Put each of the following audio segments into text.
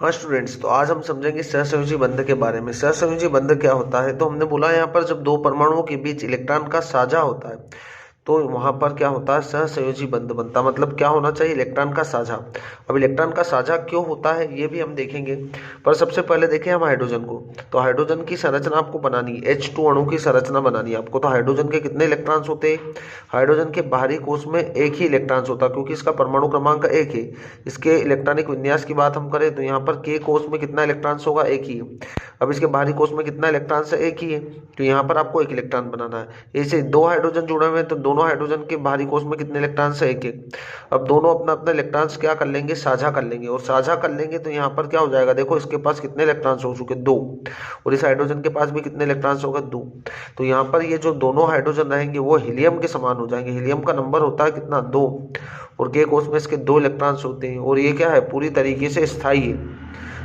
हाँ स्टूडेंट्स, तो आज हम समझेंगे सहसंयोजी बंध के बारे में। सहसंयोजी बंध क्या होता है? तो हमने बोला यहाँ पर जब दो परमाणुओं के बीच इलेक्ट्रॉन का साझा होता है तो वहां पर क्या होता है? सहसंयोजी बंध बनता है। मतलब क्या होना चाहिए? इलेक्ट्रॉन का साझा। अब इलेक्ट्रॉन का साझा क्यों होता है ये भी हम देखेंगे, पर सबसे पहले देखें हम हाइड्रोजन को। तो हाइड्रोजन की संरचना आपको बनानी है, H2 अणु की संरचना बनानी है आपको। तो हाइड्रोजन के कितने इलेक्ट्रॉन्स होते हैं? हाइड्रोजन के बाहरी कोष में एक ही इलेक्ट्रॉन्स होता है, क्योंकि इसका परमाणु क्रमांक एक है। इसके इलेक्ट्रॉनिक विन्यास की बात हम करें तो यहाँ पर K कोष में कितना इलेक्ट्रॉन्स होगा? एक ही है। अब इसके बाहरी कोष में कितना इलेक्ट्रॉन्स है? एक ही है। तो यहाँ पर आपको एक इलेक्ट्रॉन बनाना है। ऐसे दो हाइड्रोजन जुड़े हुए हैं तो दोनों हाइड्रोजन के बाहरी कोष में कितने इलेक्ट्रॉन्स है? एक एक। अब दोनों अपना अपना इलेक्ट्रॉन्स क्या कर लेंगे? साझा कर लेंगे। और साझा कर लेंगे तो यहाँ पर क्या हो जाएगा? देखो इसके पास कितने इलेक्ट्रॉन्स हो चुके? दो। और इस हाइड्रोजन के पास भी कितने इलेक्ट्रॉन्स होगा? दो। तो यहाँ पर ये जो दोनों हाइड्रोजन रहेंगे वो हीलियम के समान हो जाएंगे। हीलियम का नंबर होता है कितना? दो। और के कोष में इसके दो इलेक्ट्रॉन्स होते हैं। और ये क्या है? पूरी तरीके से स्थायी है।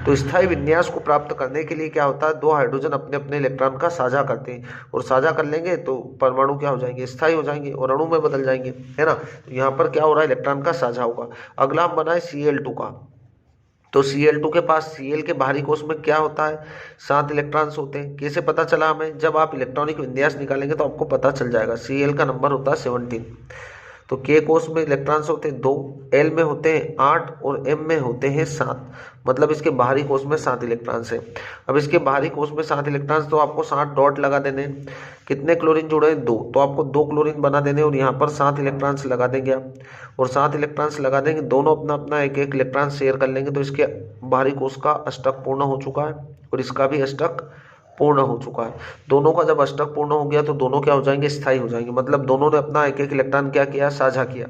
तो स्थायी विन्यास को प्राप्त करने के लिए क्या होता है? दो हाइड्रोजन अपने अपने इलेक्ट्रॉन का साझा करते हैं। और साझा कर लेंगे तो परमाणु क्या हो जाएंगे? स्थायी हो जाएंगे और अणु में बदल जाएंगे, है ना। तो यहाँ पर क्या हो रहा है? इलेक्ट्रॉन का साझा होगा। अगला हम बनाए Cl2 का। तो Cl2 के पास Cl के बाहरी कोष में क्या होता है? 7 इलेक्ट्रॉन्स होते हैं। कैसे पता चला हमें? जब आप इलेक्ट्रॉनिक विन्यास निकालेंगे तो आपको पता चल जाएगा। Cl का नंबर होता है 17। तो K कोष में इलेक्ट्रॉन्स होते हैं 2, L में होते हैं 8 और M में होते हैं 7। मतलब इसके बाहरी कोष में 7 इलेक्ट्रॉन्स है। अब इसके बाहरी कोष में 7 इलेक्ट्रॉन्स तो आपको 7 डॉट लगा देने। कितने क्लोरीन जुड़े हैं? 2। तो आपको 2 क्लोरीन बना देने और यहाँ पर 7 इलेक्ट्रॉन्स लगा देंगे आप। और 7 इलेक्ट्रॉन्स लगा देंगे, दोनों अपना अपना एक एक इलेक्ट्रॉन शेयर कर लेंगे। तो इसके बाहरी कोष का अष्टक पूर्ण हो चुका है और इसका भी अष्टक पूर्ण हो चुका है। दोनों का जब अष्टक पूर्ण हो गया तो दोनों क्या हो जाएंगे? स्थायी हो जाएंगे। मतलब दोनों ने अपना एक एक इलेक्ट्रॉन क्या किया? साझा किया।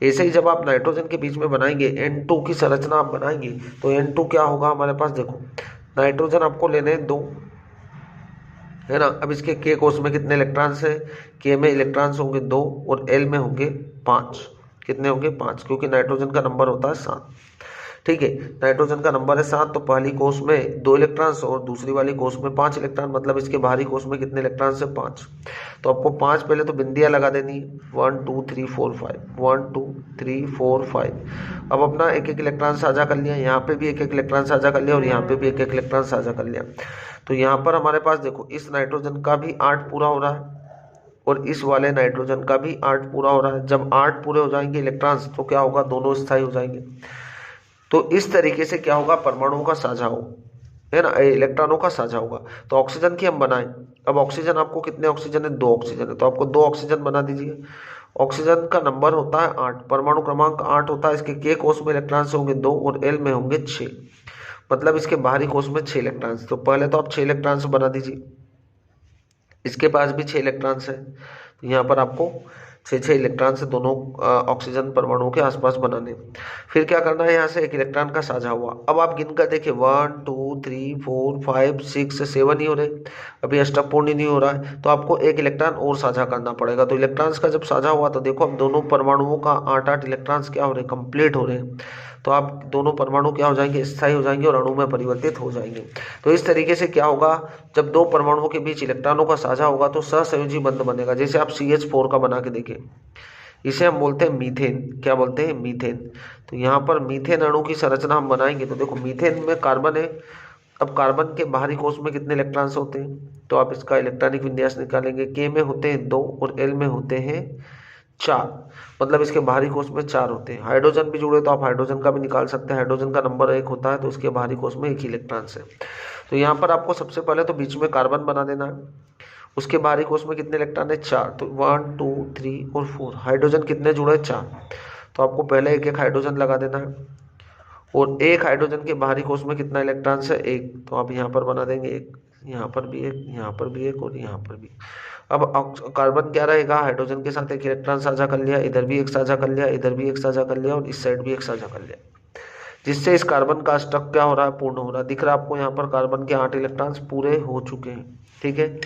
ऐसे ही जब आप नाइट्रोजन के बीच में बनाएंगे, N2 की संरचना आप बनाएंगे तो N2 क्या होगा हमारे पास? देखो नाइट्रोजन आपको लेने दो, है ना। अब इसके K कोष में कितने इलेक्ट्रॉन्स है? K में इलेक्ट्रॉन्स होंगे 2 और L में होंगे 5। कितने होंगे? 5, क्योंकि नाइट्रोजन का नंबर होता है 7। ठीक है, नाइट्रोजन का नंबर है 7। तो पहली कोष में 2 इलेक्ट्रॉन्स और दूसरी वाली कोष में 5 इलेक्ट्रॉन। मतलब इसके बाहरी कोष में कितने इलेक्ट्रॉन्स है? 5। तो आपको 5 पहले तो बिंदियां लगा देनी, 1 2 3 4 5, 1 2 3 4 5। अब अपना एक एक इलेक्ट्रॉन साझा कर लिया, यहाँ पे भी एक एक इलेक्ट्रॉन साझा कर लिया और यहाँ पे भी एक एक इलेक्ट्रॉन साझा कर लिया। तो यहाँ पर हमारे पास देखो इस नाइट्रोजन का भी 8 पूरा हो रहा है और इस वाले नाइट्रोजन का भी 8 पूरा हो रहा है। जब 8 पूरे हो जाएंगे इलेक्ट्रॉन्स तो क्या होगा? दोनों स्थायी हो जाएंगे। तो इस तरीके से क्या होगा? परमाणुओं का साझा हो, है ना, इलेक्ट्रॉनों का साझा होगा। तो ऑक्सीजन की हम बनाएं। अब ऑक्सीजन आपको कितने ऑक्सीजन है? 2 ऑक्सीजन है। तो आपको 2 ऑक्सीजन बना दीजिए। ऑक्सीजन का नंबर होता है 8, परमाणु क्रमांक 8 होता है। इसके K कोष में इलेक्ट्रॉन्स होंगे 2 और L में होंगे 6। मतलब इसके बाहरी कोष में 6 इलेक्ट्रॉन्स। तो पहले तो आप 6 इलेक्ट्रॉन्स बना दीजिए। इसके पास भी 6 इलेक्ट्रॉन्स है। तो यहाँ पर आपको 6 इलेक्ट्रॉन से दोनों ऑक्सीजन परमाणुओं के आसपास बनाने। फिर क्या करना है? यहाँ से एक इलेक्ट्रॉन का साझा हुआ। अब आप गिन कर देखिए 1 2 3 4 5 6 7 ही हो रहे, अभी अष्टक पूर्ण ही नहीं हो रहा है। तो आपको एक इलेक्ट्रॉन और साझा करना पड़ेगा। तो इलेक्ट्रॉन्स का जब साझा हुआ तो देखो अब दोनों परमाणुओं का 8 इलेक्ट्रॉन्स क्या हो रहे हैं? कंप्लीट हो रहे हैं। तो आप दोनों परमाणु क्या हो जाएंगे? स्थायी हो जाएंगे और अणु में परिवर्तित हो जाएंगे। तो इस तरीके से क्या होगा? जब दो परमाणुओं के बीच इलेक्ट्रॉनों का साझा होगा तो सहसंयोजी बंध बनेगा। जैसे आप CH4 का बना के देखें, इसे हम बोलते हैं मीथेन। क्या बोलते हैं? मीथेन। तो यहाँ पर मीथेन अणु की संरचना हम बनाएंगे तो देखो मीथेन में कार्बन है। अब कार्बन के बाहरी कोष में कितने इलेक्ट्रॉन्स होते हैं? तो आप इसका इलेक्ट्रॉनिक विन्यास निकालेंगे। K में होते हैं 2 और L में होते हैं 4। मतलब इसके बाहरी कोष में 4 होते हैं। हाइड्रोजन भी जुड़े तो आप हाइड्रोजन का भी निकाल सकते हैं। हाइड्रोजन का नंबर 1 होता है तो इसके बाहरी कोष में 1 ही इलेक्ट्रॉन्स है। तो यहाँ पर आपको सबसे पहले तो बीच में कार्बन बना देना है। उसके बाहरी कोष में कितने इलेक्ट्रॉन है? 4। तो 1 2 3 और 4। हाइड्रोजन कितने जुड़े? 4। तो आपको पहले एक एक हाइड्रोजन लगा देना है। और एक हाइड्रोजन के बाहरी कोष में कितना इलेक्ट्रॉन्स है? 1। तो आप यहाँ पर बना देंगे 1, यहाँ पर भी 1, यहाँ पर भी 1 और यहाँ पर भी। अब कार्बन क्या रहेगा? हाइड्रोजन के साथ एक इलेक्ट्रॉन साझा कर लिया, इधर भी एक साझा कर लिया, इधर भी एक साझा कर लिया और इस साइड भी एक साझा कर लिया, जिससे इस कार्बन का अष्टक क्या हो रहा है? पूर्ण हो रहा है। दिख रहा है आपको यहाँ पर कार्बन के 8 इलेक्ट्रॉन्स पूरे हो चुके हैं। ठीक है,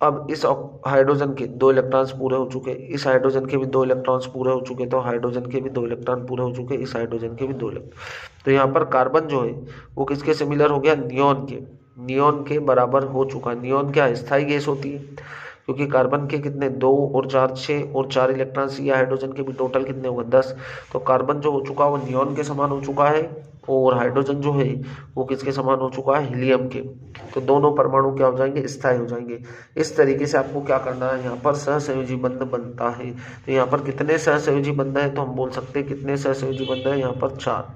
अब इस हाइड्रोजन के 2 इलेक्ट्रॉन्स पूरे हो चुके, इस हाइड्रोजन के भी 2 इलेक्ट्रॉन्स पूरे हो चुके, तो हाइड्रोजन के भी 2 इलेक्ट्रॉन पूरे हो चुके, इस हाइड्रोजन के भी 2 इलेक्ट्रॉन। तो यहाँ पर कार्बन जो है वो किसके सिमिलर हो गया? नियोन के। नियोन के बराबर हो चुका है। नियोन क्या स्थायी गैस होती है, क्योंकि कार्बन के कितने 2 और 4 6 और 4 इलेक्ट्रॉन्स, या हाइड्रोजन के भी टोटल कितने होगा 10। तो कार्बन जो हो चुका है वो नियोन के समान हो चुका है और हाइड्रोजन जो है वो किसके समान हो चुका है, हीलियम के। तो दोनों परमाणु क्या हो जाएंगे, स्थायी हो जाएंगे। इस तरीके से आपको क्या करना है, यहाँ पर सहसंयोजी बंध बनता है। तो यहाँ पर कितने सहसंयोजी बंध है, तो हम बोल सकते हैं कितने सहसंयोजी बंध है, यहाँ पर 4।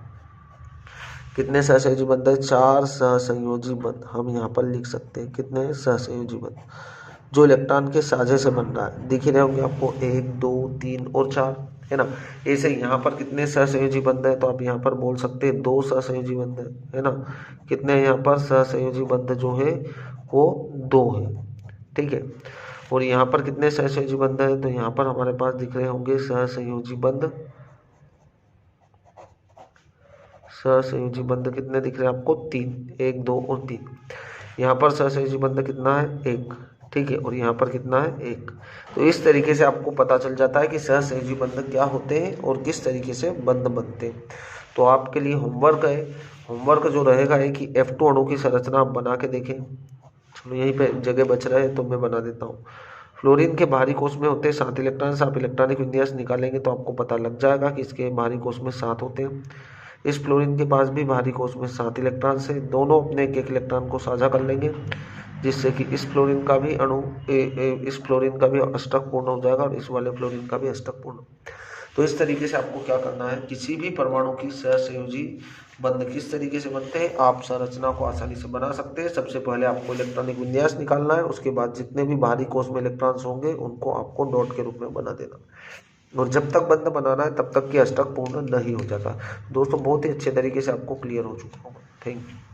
कितने सहसंयोजी बंध है, 4 सहसंयोजी बंध हम यहाँ पर लिख सकते हैं। कितने सहसंयोजी बंध जो इलेक्ट्रॉन के साझे से बन रहा है, दिख ही रहे होंगे आपको, 1 2 3 और 4, है ना। ऐसे यहाँ पर कितने सहसंयोजी बंध है, तो आप यहाँ पर बोल सकते हैं 2 सहसंयोजी बंध है ना। कितने यहाँ पर सहसंयोजी बंध जो है वो 2 है, ठीक है। और यहाँ पर कितने सहसंयोजी बंध है, तो यहाँ पर हमारे पास दिख रहे होंगे सहसंयोजी बंध। सहसंयोजी बंध कितने दिख रहे हैं आपको, 3, 1 2 और 3। यहाँ पर सहसंयोजी बंध कितना है, 1, ठीक है। और यहाँ पर कितना है, 1। तो इस तरीके से आपको पता चल जाता है कि सहसंयोजी बंध क्या होते हैं और किस तरीके से बंध बनते हैं। तो आपके लिए होमवर्क है, होमवर्क जो रहेगा है कि F2 अणु की संरचना आप बना के देखें। चलो यहीं पे जगह बच रहा है तो मैं बना देता हूँ। फ्लोरीन के बाहरी कोष में होते हैं 7 इलेक्ट्रॉन। आप इलेक्ट्रॉनिक विन्यास निकालेंगे तो आपको पता लग जाएगा कि इसके बाहरी कोष में 7 होते हैं। इस फ्लोरीन के पास भी बाहरी कोष में 7 इलेक्ट्रॉन से, दोनों अपने एक इलेक्ट्रॉन को साझा कर लेंगे, जिससे कि इस फ्लोरीन का भी अणु इस फ्लोरीन का भी अष्टक पूर्ण हो जाएगा और इस वाले फ्लोरीन का भी अष्टक पूर्ण। तो इस तरीके से आपको क्या करना है, किसी भी परमाणु की सहसंयोजी बंध किस तरीके से बनते हैं, आप संरचना को आसानी से बना सकते हैं। सबसे पहले आपको इलेक्ट्रॉनिक विन्यास निकालना है, उसके बाद जितने भी बाहरी कोष में इलेक्ट्रॉन्स होंगे उनको आपको डॉट के रूप में बना देना, और जब तक बंध बनाना है तब तक कि अष्टक पूर्ण नहीं हो जाता। दोस्तों बहुत ही अच्छे तरीके से आपको क्लियर हो चुका होगा। Thank you.